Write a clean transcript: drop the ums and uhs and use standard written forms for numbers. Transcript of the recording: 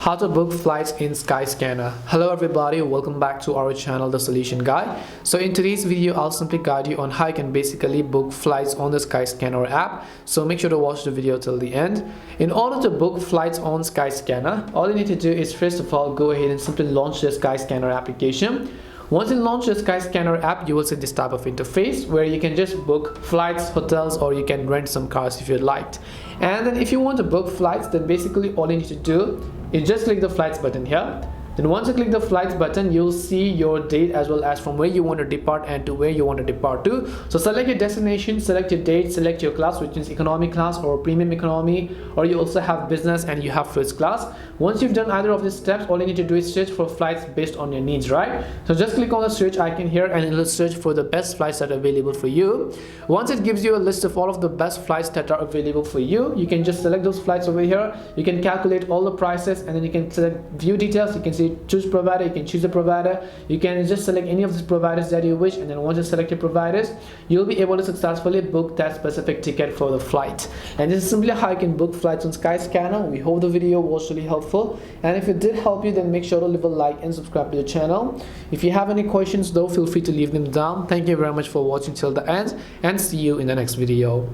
How to book flights in Skyscanner. Hello everybody, welcome back to our channel, The Solution Guy. So in today's video, I'll simply guide you on how you can basically book flights on the Skyscanner app. So make sure to watch the video till the end. In order to book flights on Skyscanner, all you need to do is first of all go ahead and simply launch the Skyscanner application. Once you launch the Skyscanner app, you will see this type of interface where you can just book flights, hotels, or you can rent some cars if you'd like. And then if you want to book flights, then basically all you need to do is just click the flights button here. Then once you click the flights button, you'll see your date as well as from where you want to depart and to where you want to depart to. So select your destination, select your date, select your class, which is economy class or premium economy, or you also have business and you have first class. Once you've done either of these steps, all you need to do is search for flights based on your needs, right? So just click on the search icon here and it'll search for the best flights that are available for you. Once it gives you a list of all of the best flights that are available for you, you can just select those flights over here. You can calculate all the prices and then you can select view details. You can see choose provider, you can choose a provider, you can just select any of these providers that you wish, and then once you select your providers, you'll be able to successfully book that specific ticket for the flight. And this is simply how you can book flights on Skyscanner. We hope the video was really helpful, and if it did help you, then make sure to leave a like and subscribe to the channel. If you have any questions though, feel free to leave them down. Thank you very much for watching till the end, and see you in the next video.